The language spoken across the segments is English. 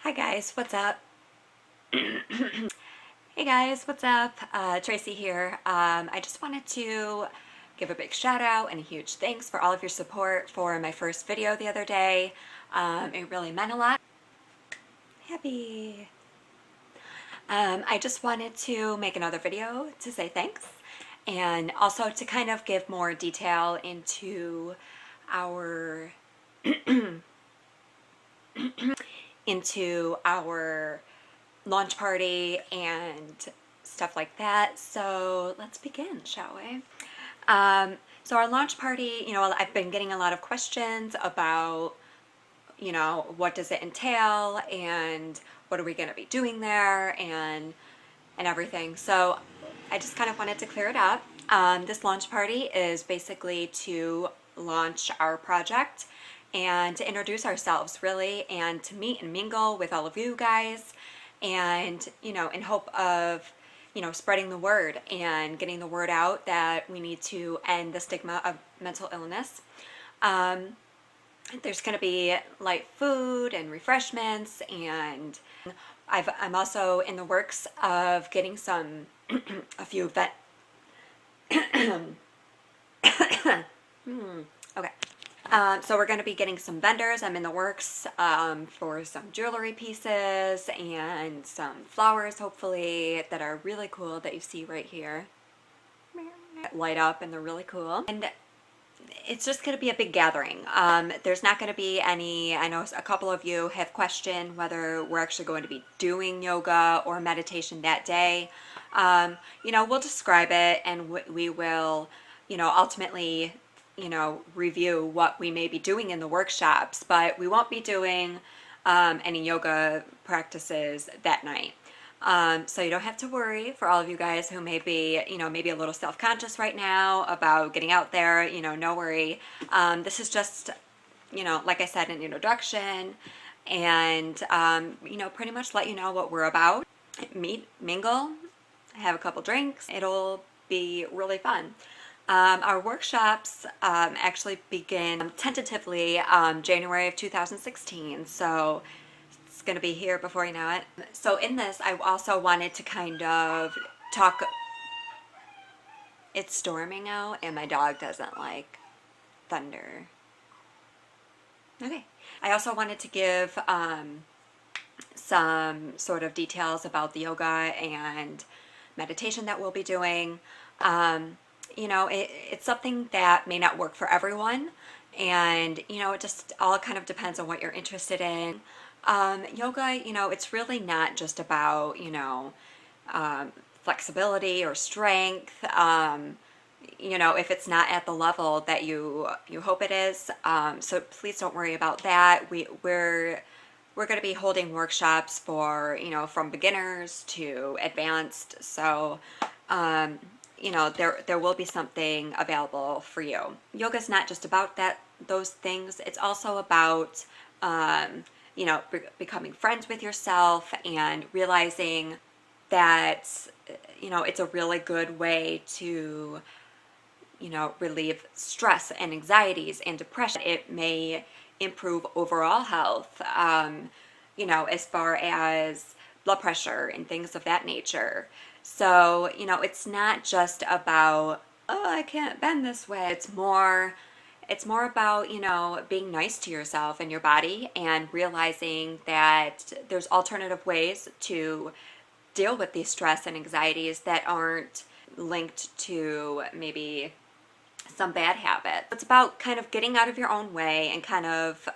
Hi guys, what's up? Hey guys, what's up? Tracy here. I just wanted to give a big shout out and a huge thanks for all of your support for my first video the other day. It really meant a lot. Happy. I just wanted to make another video to say thanks and also to kind of give more detail into our launch party and stuff like that. So let's begin, shall we? So our launch party, I've been getting a lot of questions about, what does it entail and what are we going to be doing there and everything. So I just kind of wanted to clear it up. This launch party is basically to launch our project and to introduce ourselves really and to meet and mingle with all of you guys and in hope of spreading the word and getting the word out that we need to end the stigma of mental illness. There's going to be light food and refreshments, and I'm also in the works of getting a few okay. So we're going to be getting some vendors. I'm in the works for some jewelry pieces and some flowers, hopefully, that are really cool that you see right here. Light up and they're really cool. And it's just going to be a big gathering. There's not going to be any, I know a couple of you have questioned whether we're actually going to be doing yoga or meditation that day. We'll describe it and we will, ultimately review what we may be doing in the workshops, but we won't be doing any yoga practices that night. So you don't have to worry for all of you guys who may be, maybe a little self-conscious right now about getting out there, no worry. This is just, like I said, an introduction and, pretty much let you know what we're about. Meet, mingle, have a couple drinks. It'll be really fun. Our workshops actually begin tentatively January of 2016, so it's going to be here before you know it. So in this, I also wanted to kind of talk. It's storming out, and my dog doesn't like thunder. Okay. I also wanted to give some sort of details about the yoga and meditation that we'll be doing. It's something that may not work for everyone, and it just all kind of depends on what you're interested in. Yoga, it's really not just about flexibility or strength. If it's not at the level that you hope it is, so please don't worry about that. We're going to be holding workshops for from beginners to advanced. So there will be something available for you. Yoga is not just about those things. It's also about, becoming friends with yourself and realizing that, it's a really good way to, relieve stress and anxieties and depression. It may improve overall health, as far as blood pressure and things of that nature. So, it's not just about, oh, I can't bend this way. It's more about, being nice to yourself and your body and realizing that there's alternative ways to deal with these stress and anxieties that aren't linked to maybe some bad habit. It's about kind of getting out of your own way and kind of,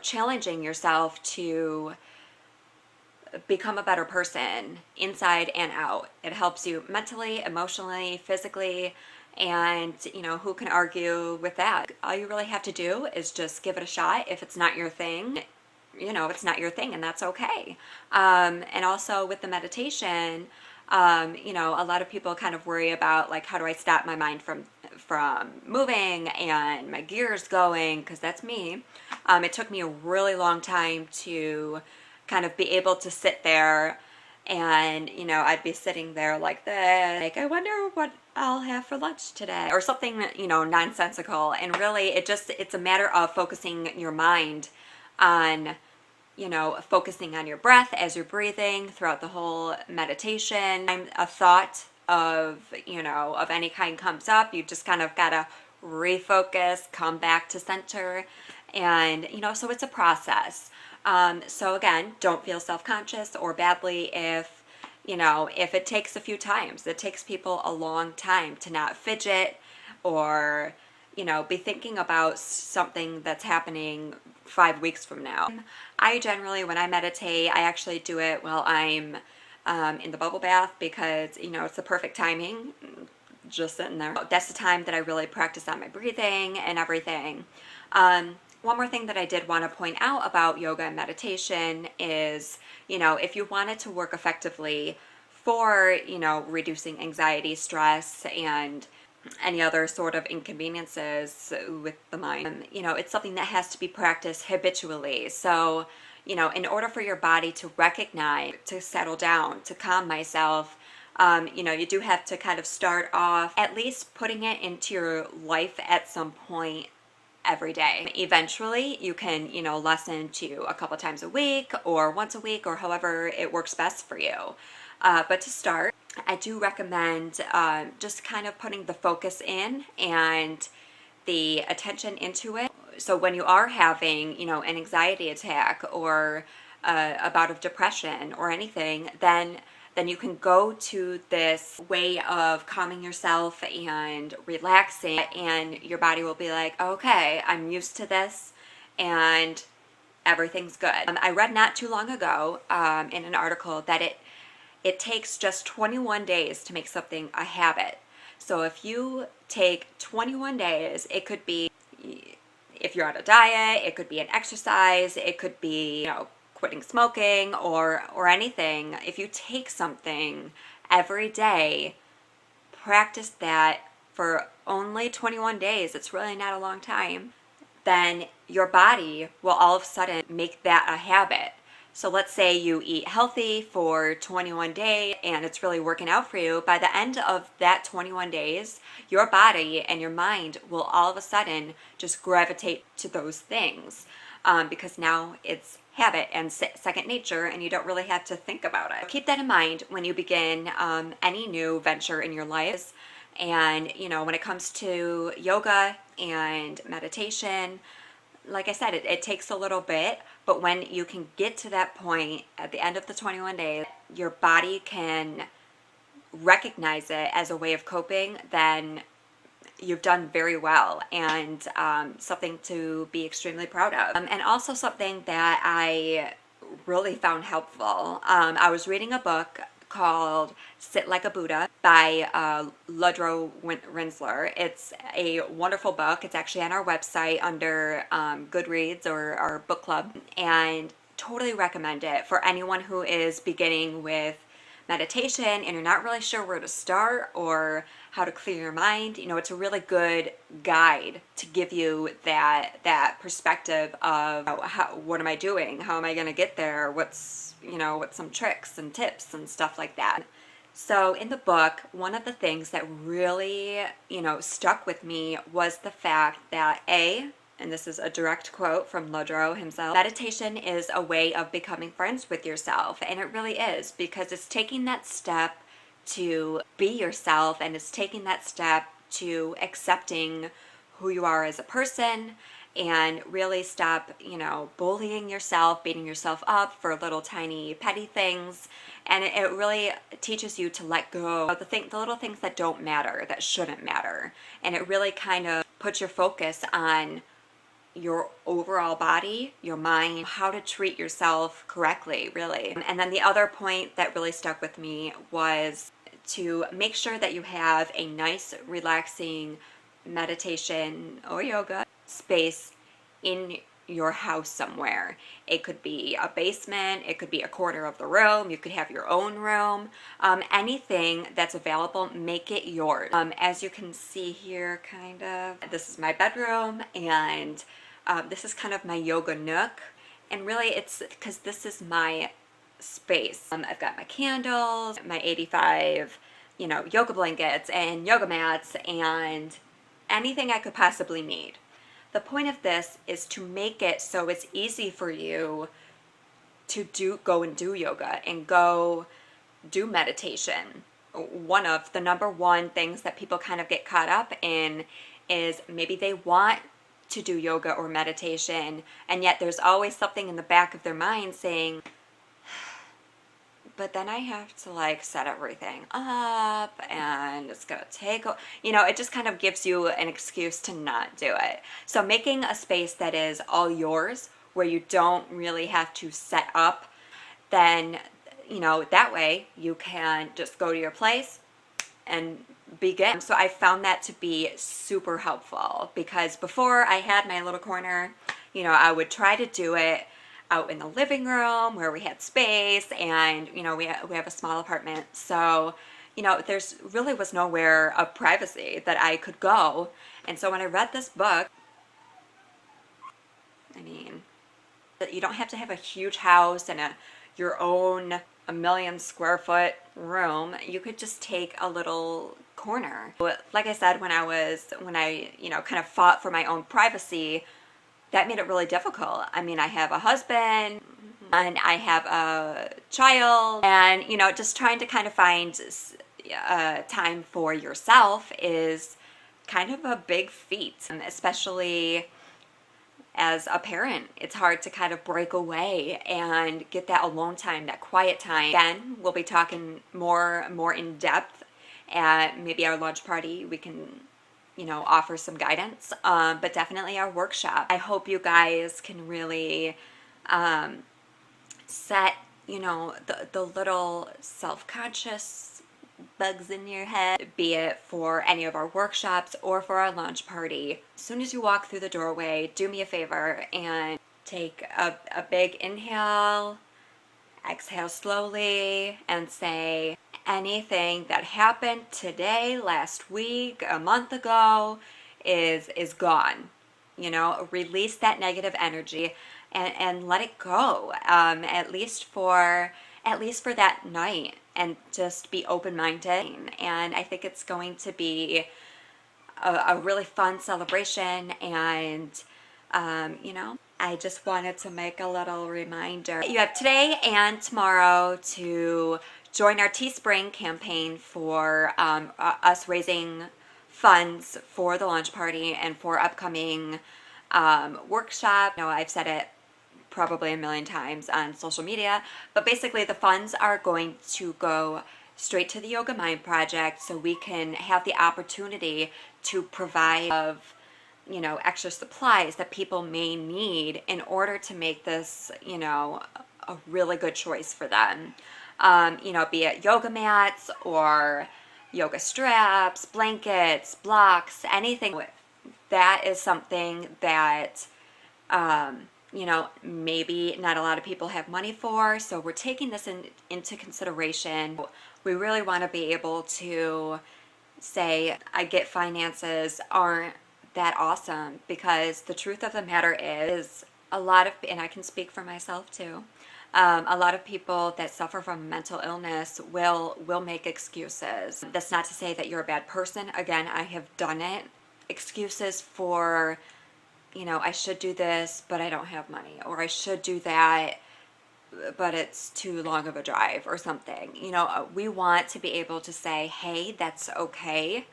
challenging yourself to become a better person inside and out. It helps you mentally, emotionally, physically, and who can argue with that? All you really have to do is just give it a shot. If it's not your thing, it's not your thing, and that's okay. And also with the meditation, a lot of people kind of worry about, like, how do I stop my mind from moving and my gears going, because that's me. It took me a really long time to kind of be able to sit there and I'd be sitting there like this, like, I wonder what I'll have for lunch today, or something nonsensical. And really it's a matter of focusing your mind on focusing on your breath as you're breathing throughout the whole meditation. A thought of any kind comes up, you just kind of gotta refocus, come back to center, and so it's a process. So again, don't feel self-conscious or badly if it takes a few times. It takes people a long time to not fidget or be thinking about something that's happening 5 weeks from now. I generally, when I meditate, I actually do it while I'm in the bubble bath, because it's the perfect timing, just sitting there. That's the time that I really practice on my breathing and everything. One more thing that I did want to point out about yoga and meditation is, if you want it to work effectively for, reducing anxiety, stress, and any other sort of inconveniences with the mind, it's something that has to be practiced habitually. So, in order for your body to recognize, to settle down, to calm myself, you do have to kind of start off at least putting it into your life at some point every day. Eventually, you can, lessen to a couple times a week or once a week or however it works best for you. But to start, I do recommend just kind of putting the focus in and the attention into it. So when you are having, an anxiety attack or a bout of depression or anything, then you can go to this way of calming yourself and relaxing, and your body will be like, okay, I'm used to this and everything's good. I read not too long ago in an article that it takes just 21 days to make something a habit. So if you take 21 days, it could be, if you're on a diet, it could be an exercise, it could be, quitting smoking or anything. If you take something every day, practice that for only 21 days, it's really not a long time, then your body will all of a sudden make that a habit. So let's say you eat healthy for 21 days and it's really working out for you. By the end of that 21 days, your body and your mind will all of a sudden just gravitate to those things because now it's habit and second nature, and you don't really have to think about it. Keep that in mind when you begin any new venture in your life. And when it comes to yoga and meditation, like I said, it takes a little bit, but when you can get to that point at the end of the 21 days, your body can recognize it as a way of coping, then you've done very well, and something to be extremely proud of. And also something that I really found helpful. I was reading a book called Sit Like a Buddha by Ludrow Rinsler. It's a wonderful book. It's actually on our website under Goodreads or our book club, and totally recommend it for anyone who is beginning with meditation and you're not really sure where to start or how to clear your mind. It's a really good guide to give you that perspective of what am I doing? How am I going to get there? What's some tricks and tips and stuff like that. So in the book, one of the things that really, stuck with me was the fact that and this is a direct quote from Ludrow himself, meditation is a way of becoming friends with yourself. And it really is, because it's taking that step to be yourself, and it's taking that step to accepting who you are as a person, and really stop, bullying yourself, beating yourself up for little tiny petty things. And it really teaches you to let go of the little things that don't matter, that shouldn't matter. And it really kind of puts your focus on your overall body, your mind, how to treat yourself correctly, really. And then the other point that really stuck with me was to make sure that you have a nice, relaxing meditation or yoga space in your house somewhere. It could be a basement, it could be a corner of the room, you could have your own room, anything that's available, make it yours. As you can see here, kind of, this is my bedroom, and this is kind of my yoga nook, and really it's because this is my space. I've got my candles, my 85, yoga blankets and yoga mats, and anything I could possibly need. The point of this is to make it so it's easy for you to go and do yoga and go do meditation. One of the number one things that people kind of get caught up in is maybe they want to do yoga or meditation, and yet there's always something in the back of their mind saying, but then I have to like set everything up and it's gonna take, it just kind of gives you an excuse to not do it. So making a space that is all yours, where you don't really have to set up, then, that way you can just go to your place and begin. So I found that to be super helpful, because before I had my little corner, I would try to do it out in the living room where we had space, and we have a small apartment, so there's really was nowhere of privacy that I could go. And so when I read this book, I mean, you don't have to have a huge house and your own 1 million square foot room. You could just take a little corner. Like I said, when I kind of fought for my own privacy, that made it really difficult. I mean, I have a husband and I have a child, and just trying to kind of find time for yourself is kind of a big feat, especially as a parent. It's hard to kind of break away and get that alone time, that quiet time. Again, we'll be talking more in depth at maybe our lunch party. We can offer some guidance, but definitely our workshop. I hope you guys can really set, the little self-conscious bugs in your head, be it for any of our workshops or for our launch party. As soon as you walk through the doorway, do me a favor and take a big inhale, exhale slowly, and say, anything that happened today, last week, a month ago is gone. Release that negative energy and let it go, at least for that night, and just be open-minded. And I think it's going to be a really fun celebration. And I just wanted to make a little reminder. You have today and tomorrow to join our Teespring campaign for us raising funds for the launch party and for upcoming workshop. I've said it probably 1,000,000 times on social media, but basically the funds are going to go straight to the Yoga Mind Project, so we can have the opportunity to provide extra supplies that people may need in order to make this a really good choice for them. Be it yoga mats or yoga straps, blankets, blocks, anything. That is something that maybe not a lot of people have money for, so we're taking this into consideration. We really want to be able to say, I get finances aren't that awesome, because the truth of the matter is a lot of, and I can speak for myself too, a lot of people that suffer from mental illness will make excuses. That's not to say that you're a bad person. Again, I have done it. Excuses for, I should do this, but I don't have money, or I should do that, but it's too long of a drive or something. We want to be able to say, hey, that's okay.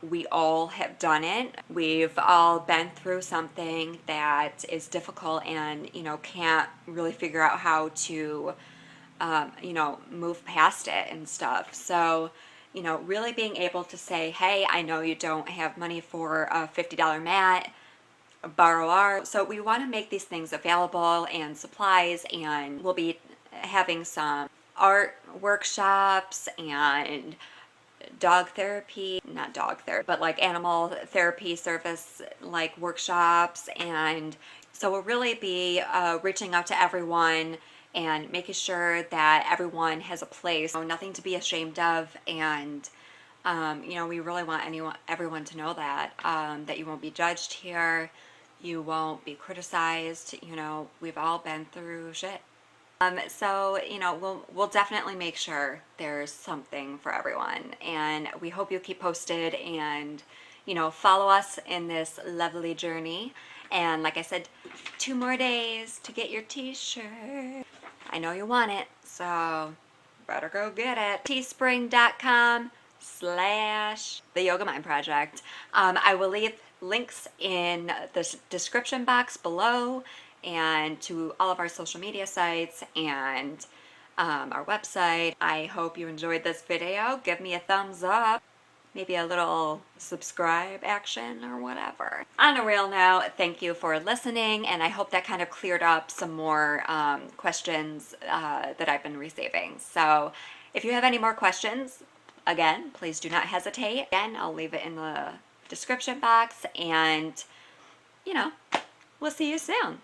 We all have done it. We've all been through something that is difficult and, can't really figure out how to, move past it and stuff. So, really being able to say, hey, I know you don't have money for a $50 mat, borrow ours. So we want to make these things available, and supplies, and we'll be having some art workshops and dog therapy, not dog therapy, but like animal therapy service, like workshops. And so we'll really be reaching out to everyone and making sure that everyone has a place, nothing to be ashamed of. And we really want everyone to know that that you won't be judged here, you won't be criticized. We've all been through shit. So we'll definitely make sure there's something for everyone, and we hope you keep posted and follow us in this lovely journey. And like I said, 2 more days to get your t-shirt. I know you want it, so better go get it. teespring.com/the Yoga Mind Project. I will leave links in the description box below, and to all of our social media sites and our website. I hope you enjoyed this video. Give me a thumbs up, maybe a little subscribe action or whatever. On a real note, thank you for listening, and I hope that kind of cleared up some more questions that I've been receiving. So if you have any more questions, again, please do not hesitate. Again, I'll leave it in the description box, and we'll see you soon.